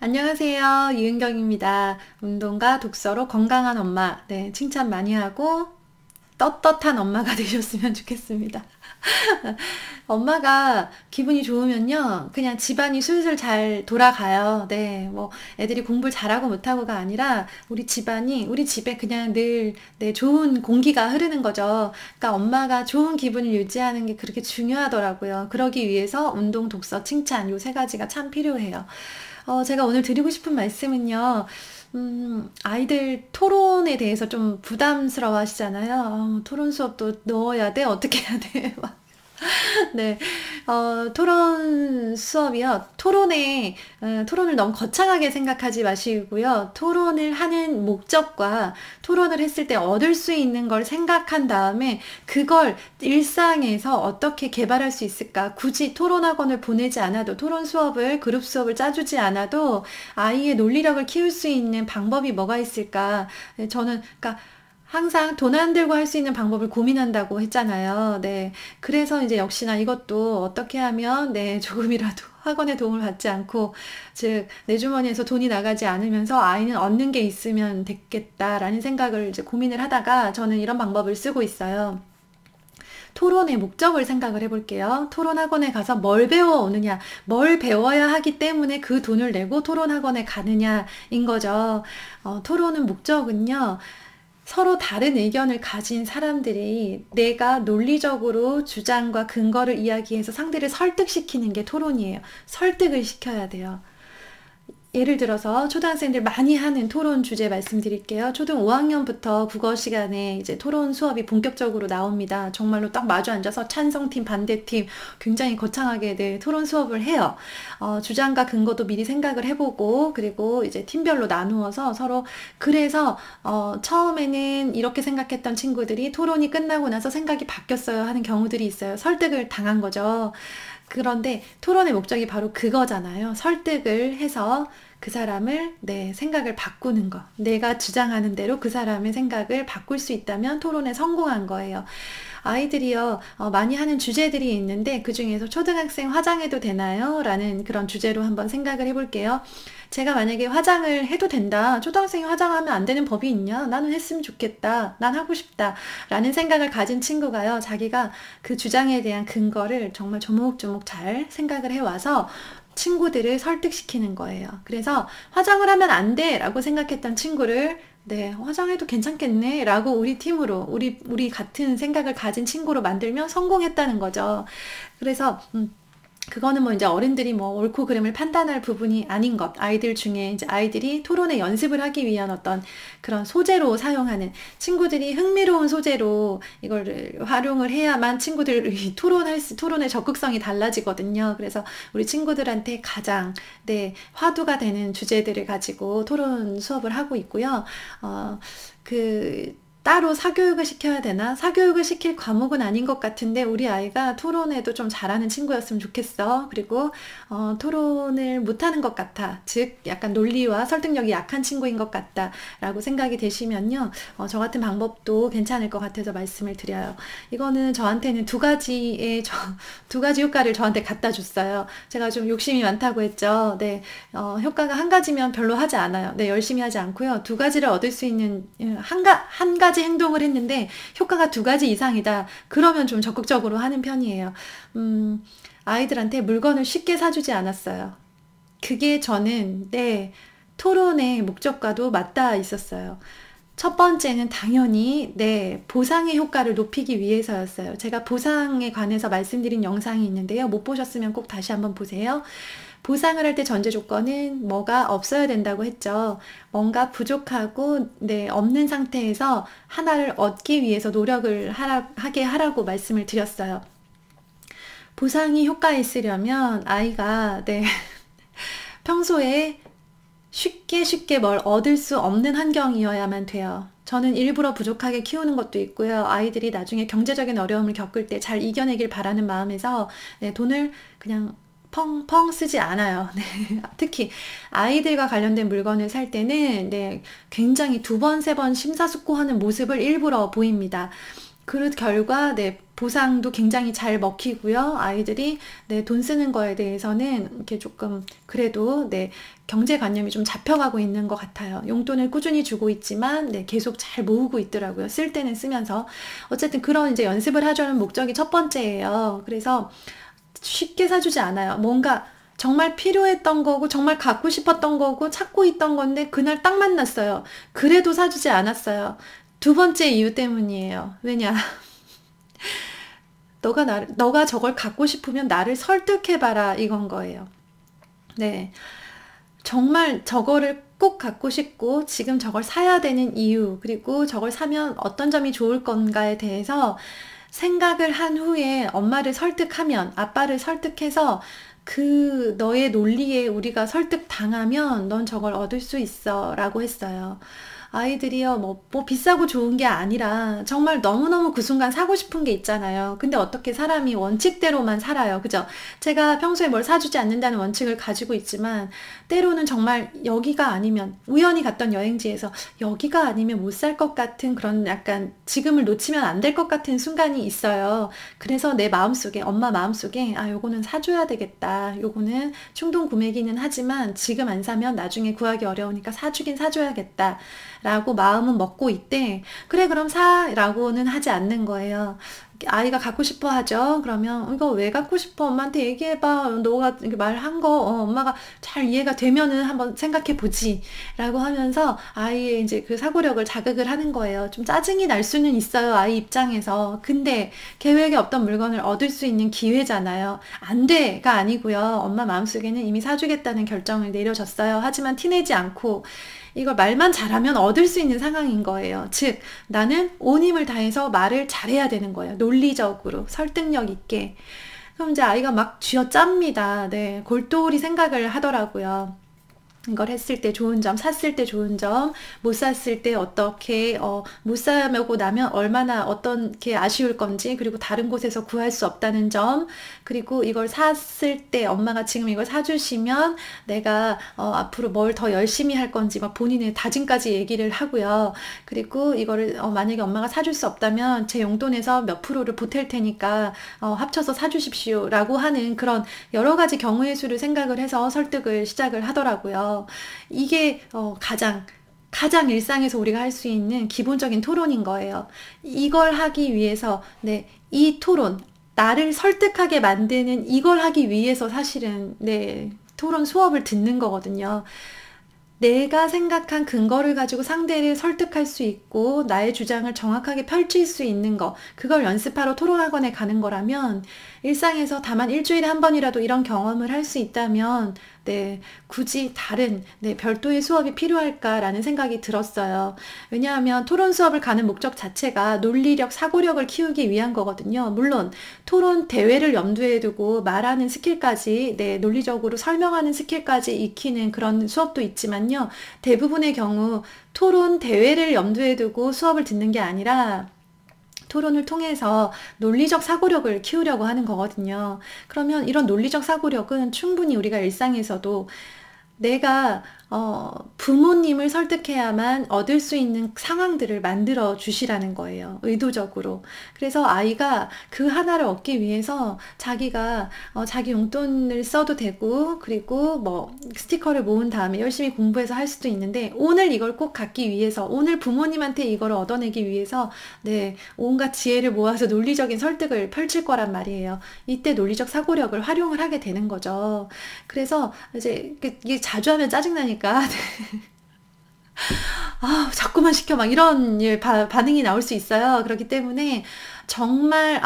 안녕하세요. 유은경입니다. 운동과 독서로 건강한 엄마. 네, 칭찬 많이 하고 떳떳한 엄마가 되셨으면 좋겠습니다. 엄마가 기분이 좋으면요, 그냥 집안이 술술 잘 돌아가요. 네, 뭐, 애들이 공부를 잘하고 못하고가 아니라, 우리 집에 그냥 늘, 네, 좋은 공기가 흐르는 거죠. 그러니까 엄마가 좋은 기분을 유지하는 게 그렇게 중요하더라고요. 그러기 위해서 운동, 독서, 칭찬, 요 세 가지가 참 필요해요. 제가 오늘 드리고 싶은 말씀은요, 아이들 토론에 대해서 좀 부담스러워 하시잖아요. 토론 수업도 넣어야 돼? 어떻게 해야 돼? 네, 토론 수업이요. 토론을 너무 거창하게 생각하지 마시고요. 토론을 하는 목적과 토론을 했을 때 얻을 수 있는 걸 생각한 다음에 그걸 일상에서 어떻게 개발할 수 있을까? 굳이 토론 학원을 보내지 않아도, 토론 수업을, 그룹 수업을 짜주지 않아도 아이의 논리력을 키울 수 있는 방법이 뭐가 있을까? 네, 그러니까 항상 돈 안 들고 할 수 있는 방법을 고민한다고 했잖아요. 네. 그래서 이제 역시나 이것도 어떻게 하면, 네, 조금이라도 학원의 도움을 받지 않고, 즉, 내 주머니에서 돈이 나가지 않으면서 아이는 얻는 게 있으면 됐겠다라는 생각을 이제 고민을 하다가 저는 이런 방법을 쓰고 있어요. 토론의 목적을 생각을 해볼게요. 토론 학원에 가서 뭘 배워오느냐, 뭘 배워야 하기 때문에 그 돈을 내고 토론 학원에 가느냐인 거죠. 토론은 목적은요, 서로 다른 의견을 가진 사람들이 내가 논리적으로 주장과 근거를 이야기해서 상대를 설득시키는 게 토론이에요. 설득을 시켜야 돼요. 예를 들어서 초등학생들 많이 하는 토론 주제 말씀드릴게요. 초등 5학년부터 국어 시간에 이제 토론 수업이 본격적으로 나옵니다. 정말로 딱 마주 앉아서 찬성팀, 반대팀 굉장히 거창하게 네, 토론 수업을 해요. 주장과 근거도 미리 생각을 해보고 그리고 이제 팀별로 나누어서 서로 그래서 처음에는 이렇게 생각했던 친구들이 토론이 끝나고 나서 생각이 바뀌었어요 하는 경우들이 있어요. 설득을 당한 거죠. 그런데 토론의 목적이 바로 그거잖아요. 설득을 해서 그 사람을 내 생각을 바꾸는 거. 내가 주장하는 대로 그 사람의 생각을 바꿀 수 있다면 토론에 성공한 거예요. 아이들이요, 많이 하는 주제들이 있는데 그 중에서 초등학생 화장해도 되나요? 라는 그런 주제로 한번 생각을 해볼게요. 제가 만약에 화장을 해도 된다. 초등학생이 화장하면 안 되는 법이 있냐? 나는 했으면 좋겠다. 난 하고 싶다. 라는 생각을 가진 친구가요. 자기가 그 주장에 대한 근거를 정말 조목조목 잘 생각을 해와서 친구들을 설득시키는 거예요. 그래서 화장을 하면 안 돼! 라고 생각했던 친구를 네, 화장해도 괜찮겠네. 라고 우리 팀으로, 우리 같은 생각을 가진 친구로 만들면 성공했다는 거죠. 그래서, 그거는 뭐 이제 어른들이 뭐 옳고 그름을 판단할 부분이 아닌 것. 아이들 중에 이제 아이들이 토론의 연습을 하기 위한 어떤 그런 소재로 사용하는 친구들이 흥미로운 소재로 이거를 활용을 해야만 친구들이 토론의 적극성이 달라지거든요. 그래서 우리 친구들한테 가장, 네, 화두가 되는 주제들을 가지고 토론 수업을 하고 있고요. 그, 따로 사교육을 시켜야 되나? 사교육을 시킬 과목은 아닌 것 같은데 우리 아이가 토론에도 좀 잘하는 친구였으면 좋겠어. 그리고 토론을 못하는 것 같아. 즉 약간 논리와 설득력이 약한 친구인 것 같다. 라고 생각이 되시면요. 저 같은 방법도 괜찮을 것 같아서 말씀을 드려요. 이거는 저한테는 두 가지 효과를 저한테 갖다 줬어요. 제가 좀 욕심이 많다고 했죠. 네, 효과가 한 가지면 별로 하지 않아요. 네, 열심히 하지 않고요. 두 가지를 얻을 수 있는 한 가지 행동을 했는데 효과가 두 가지 이상이다. 그러면 좀 적극적으로 하는 편이에요. 아이들한테 물건을 쉽게 사주지 않았어요. 그게 저는 네, 토론의 목적과도 맞닿아 있었어요. 첫 번째는 당연히 네, 보상의 효과를 높이기 위해서였어요. 제가 보상에 관해서 말씀드린 영상이 있는데요. 못 보셨으면 꼭 다시 한번 보세요. 보상을 할 때 전제 조건은 뭐가 없어야 된다고 했죠. 뭔가 부족하고 네, 없는 상태에서 하나를 얻기 위해서 노력을 하게 하라고 말씀을 드렸어요. 보상이 효과 있으려면 아이가 네, 평소에 쉽게 뭘 얻을 수 없는 환경이어야만 돼요. 저는 일부러 부족하게 키우는 것도 있고요. 아이들이 나중에 경제적인 어려움을 겪을 때 잘 이겨내길 바라는 마음에서 네, 돈을 그냥 펑펑 쓰지 않아요. 네. 특히 아이들과 관련된 물건을 살 때는 네, 굉장히 두 번, 세 번 심사숙고하는 모습을 일부러 보입니다. 그 결과 보상도 굉장히 잘 먹히고요. 아이들이 돈 쓰는 거에 대해서는 이렇게 조금 그래도 경제관념이 좀 잡혀가고 있는 것 같아요. 용돈을 꾸준히 주고 있지만 계속 잘 모으고 있더라고요. 쓸 때는 쓰면서. 어쨌든 그런 이제 연습을 하자는 목적이 첫 번째예요. 그래서 쉽게 사주지 않아요. 뭔가 정말 필요했던 거고 정말 갖고 싶었던 거고 찾고 있던 건데 그날 딱 만났어요. 그래도 사주지 않았어요. 두 번째 이유 때문이에요. 왜냐? 너가 저걸 갖고 싶으면 나를 설득해봐라 이건 거예요. 네. 정말 저거를 꼭 갖고 싶고 지금 저걸 사야 되는 이유, 그리고 저걸 사면 어떤 점이 좋을 건가에 대해서 생각을 한 후에 엄마를 설득하면, 아빠를 설득해서 그 너의 논리에 우리가 설득당하면 넌 저걸 얻을 수 있어 라고 했어요. 아이들이요, 뭐 비싸고 좋은 게 아니라 정말 너무너무 그 순간 사고 싶은 게 있잖아요. 근데 어떻게 사람이 원칙대로만 살아요. 그죠? 제가 평소에 뭘 사주지 않는다는 원칙을 가지고 있지만 때로는 정말 여기가 아니면, 우연히 갔던 여행지에서 여기가 아니면 못 살 것 같은 그런 약간 지금을 놓치면 안 될 것 같은 순간이 있어요. 그래서 내 마음속에, 엄마 마음속에 요거는 사줘야 되겠다. 요거는 충동 구매기는 하지만 지금 안 사면 나중에 구하기 어려우니까 사주긴 사줘야겠다 라고 마음은 먹고 있대. 그래 그럼 사 라고는 하지 않는 거예요. 아이가 갖고 싶어 하죠. 그러면 이거 왜 갖고 싶어? 엄마한테 얘기해봐. 너가 이렇게 말한 거 엄마가 잘 이해가 되면은 한번 생각해 보지 라고 하면서 아이의 이제 그 사고력을 자극을 하는 거예요. 좀 짜증이 날 수는 있어요, 아이 입장에서. 근데 계획에 없던 물건을 얻을 수 있는 기회잖아요. 안 돼가 아니고요. 엄마 마음속에는 이미 사주겠다는 결정을 내려졌어요. 하지만 티내지 않고 이걸 말만 잘하면 얻을 수 있는 상황인 거예요. 즉 나는 온 힘을 다해서 말을 잘해야 되는 거예요. 논리적으로 설득력 있게. 그럼 이제 아이가 막 쥐어짭니다. 골똘히 생각을 하더라고요. 이걸 했을 때 좋은 점, 샀을 때 좋은 점, 못 샀을 때 어떻게, 못 사고 나면 얼마나 어떻게 아쉬울 건지, 그리고 다른 곳에서 구할 수 없다는 점, 그리고 이걸 샀을 때 엄마가 지금 이걸 사주시면 내가 앞으로 뭘 더 열심히 할 건지 막 본인의 다짐까지 얘기를 하고요. 그리고 이거를 만약에 엄마가 사줄 수 없다면 제 용돈에서 몇 프로를 보탤 테니까 합쳐서 사주십시오 라고 하는 그런 여러 가지 경우의 수를 생각을 해서 설득을 시작을 하더라고요. 이게 가장 일상에서 우리가 할 수 있는 기본적인 토론인 거예요. 이걸 하기 위해서 이 토론, 나를 설득하게 만드는 이걸 하기 위해서 사실은 토론 수업을 듣는 거거든요. 내가 생각한 근거를 가지고 상대를 설득할 수 있고 나의 주장을 정확하게 펼칠 수 있는 거, 그걸 연습하러 토론학원에 가는 거라면 일상에서 다만 일주일에 한 번이라도 이런 경험을 할 수 있다면 굳이 다른 별도의 수업이 필요할까라는 생각이 들었어요. 왜냐하면 토론 수업을 가는 목적 자체가 논리력, 사고력을 키우기 위한 거거든요. 물론 토론 대회를 염두에 두고 말하는 스킬까지, 논리적으로 설명하는 스킬까지 익히는 그런 수업도 있지만요. 대부분의 경우 토론 대회를 염두에 두고 수업을 듣는 게 아니라 토론을 통해서 논리적 사고력을 키우려고 하는 거거든요. 그러면 이런 논리적 사고력은 충분히 우리가 일상에서도 내가 부모님을 설득해야만 얻을 수 있는 상황들을 만들어 주시라는 거예요. 의도적으로. 그래서 아이가 그 하나를 얻기 위해서 자기가 자기 용돈을 써도 되고, 그리고 뭐 스티커를 모은 다음에 열심히 공부해서 할 수도 있는데, 오늘 이걸 꼭 갖기 위해서, 오늘 부모님한테 이걸 얻어내기 위해서 온갖 지혜를 모아서 논리적인 설득을 펼칠 거란 말이에요. 이때 논리적 사고력을 활용을 하게 되는 거죠. 그래서 이제 이게 자주 하면 짜증나니까 자꾸만 시켜 막 이런 반응이 나올 수 있어요. 그렇기 때문에 정말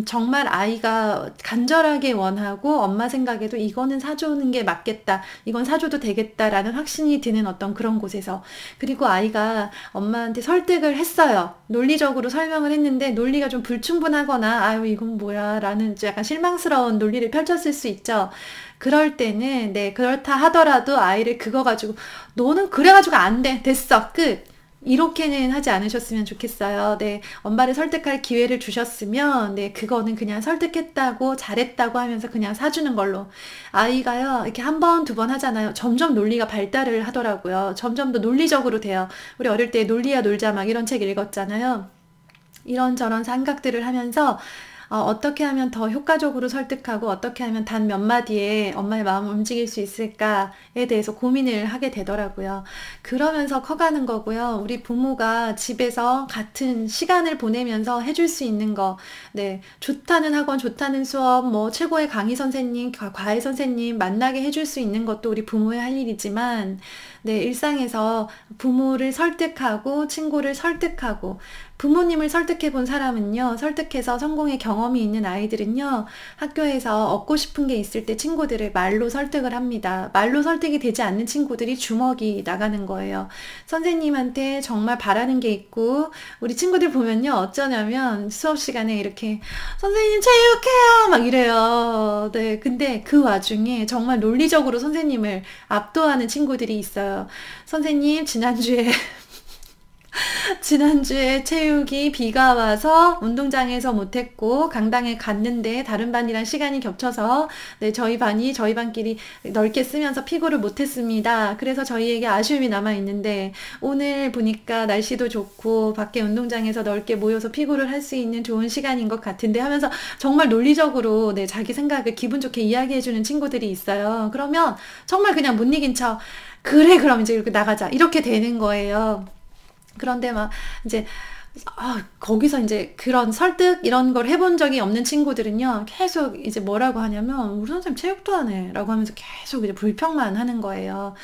정말 아이가 간절하게 원하고 엄마 생각에도 이거는 사주는 게 맞겠다, 이건 사줘도 되겠다라는 확신이 드는 어떤 그런 곳에서, 그리고 아이가 엄마한테 설득을 했어요. 논리적으로 설명을 했는데 논리가 좀 불충분하거나 이건 뭐야 라는 약간 실망스러운 논리를 펼쳤을 수 있죠. 그럴 때는 그렇다 하더라도 아이를 그거 가지고 너는 그래가지고 안 돼, 됐어, 끝, 이렇게는 하지 않으셨으면 좋겠어요. 엄마를 설득할 기회를 주셨으면 그거는 그냥 설득했다고 잘했다고 하면서 그냥 사주는 걸로. 아이가요 이렇게 한 번, 두 번 하잖아요. 점점 논리가 발달을 하더라고요. 점점 더 논리적으로 돼요. 우리 어릴 때 논리야 놀자 막 이런 책 읽었잖아요. 이런저런 생각들을 하면서 어떻게 하면 더 효과적으로 설득하고 어떻게 하면 단 몇 마디에 엄마의 마음을 움직일 수 있을까에 대해서 고민을 하게 되더라고요. 그러면서 커가는 거고요. 우리 부모가 집에서 같은 시간을 보내면서 해줄 수 있는 거, 네, 좋다는 학원, 좋다는 수업, 뭐 최고의 강의 선생님, 과외 선생님 만나게 해줄 수 있는 것도 우리 부모의 할 일이지만, 네, 일상에서 부모를 설득하고 친구를 설득하고 부모님을 설득해 본 사람은요, 설득해서 성공의 경험이 있는 아이들은요, 학교에서 얻고 싶은 게 있을 때 친구들을 말로 설득을 합니다. 말로 설득이 되지 않는 친구들이 주먹이 나가는 거예요. 선생님한테 정말 바라는 게 있고, 우리 친구들 보면요, 어쩌냐면 수업 시간에 이렇게, 선생님 체육해요! 막 이래요. 네, 근데 그 와중에 정말 논리적으로 선생님을 압도하는 친구들이 있어요. 선생님, 지난주에 체육이 비가 와서 운동장에서 못했고 강당에 갔는데 다른 반이랑 시간이 겹쳐서 네, 저희 반끼리 넓게 쓰면서 피고를 못했습니다. 그래서 저희에게 아쉬움이 남아 있는데 오늘 보니까 날씨도 좋고 밖에 운동장에서 넓게 모여서 피고를 할 수 있는 좋은 시간인 것 같은데 하면서 정말 논리적으로 네, 자기 생각을 기분 좋게 이야기해주는 친구들이 있어요. 그러면 정말 그냥 못 이긴 척 그래 그럼 이제 이렇게 나가자 이렇게 되는 거예요. 그런데 막 이제 거기서 이제 그런 설득 이런 걸 해본 적이 없는 친구들은요 계속 이제 뭐라고 하냐면 우리 선생님 체육도 하네 라고 하면서 계속 이제 불평만 하는 거예요.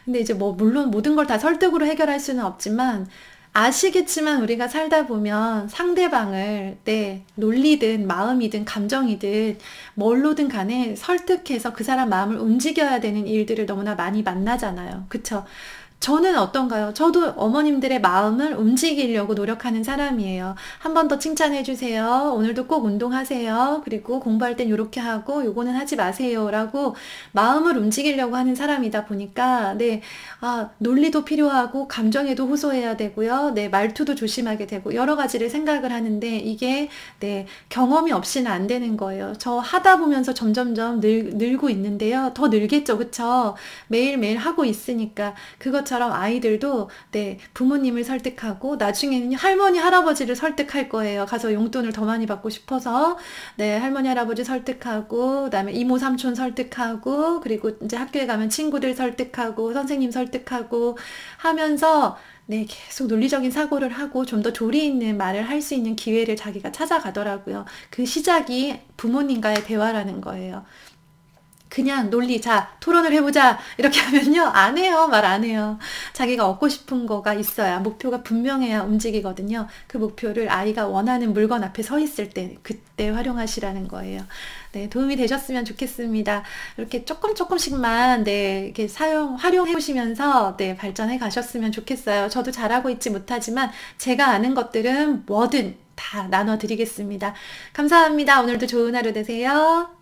근데 이제 뭐 물론 모든 걸 다 설득으로 해결할 수는 없지만 아시겠지만 우리가 살다 보면 상대방을 네, 논리든 마음이든 감정이든 뭘로든 간에 설득해서 그 사람 마음을 움직여야 되는 일들을 너무나 많이 만나잖아요. 그쵸? 저는 어떤가요? 저도 어머님들의 마음을 움직이려고 노력하는 사람이에요. 한 번 더 칭찬해 주세요. 오늘도 꼭 운동하세요. 그리고 공부할 땐 요렇게 하고 요거는 하지 마세요. 라고 마음을 움직이려고 하는 사람이다 보니까 네, 논리도 필요하고 감정에도 호소해야 되고요. 네, 말투도 조심하게 되고 여러 가지를 생각을 하는데 이게 네, 경험이 없이는 안 되는 거예요. 저 하다 보면서 점점점 늘고 있는데요. 더 늘겠죠. 그쵸? 매일매일 하고 있으니까 그것처럼 아이들도 네, 부모님을 설득하고 나중에는 할머니 할아버지를 설득할 거예요. 가서 용돈을 더 많이 받고 싶어서 네, 할머니 할아버지 설득하고 그다음에 이모 삼촌 설득하고 그리고 이제 학교에 가면 친구들 설득하고 선생님 설득하고 하면서 네, 계속 논리적인 사고를 하고 좀 더 조리 있는 말을 할 수 있는 기회를 자기가 찾아가더라고요. 그 시작이 부모님과의 대화라는 거예요. 그냥 논리, 자, 토론을 해보자. 이렇게 하면요. 안 해요. 말 안 해요. 자기가 얻고 싶은 거가 있어야, 목표가 분명해야 움직이거든요. 그 목표를 아이가 원하는 물건 앞에 서 있을 때, 그때 활용하시라는 거예요. 네, 도움이 되셨으면 좋겠습니다. 이렇게 조금씩만, 네, 이렇게 활용해 보시면서, 네, 발전해 가셨으면 좋겠어요. 저도 잘하고 있지 못하지만, 제가 아는 것들은 뭐든 다 나눠 드리겠습니다. 감사합니다. 오늘도 좋은 하루 되세요.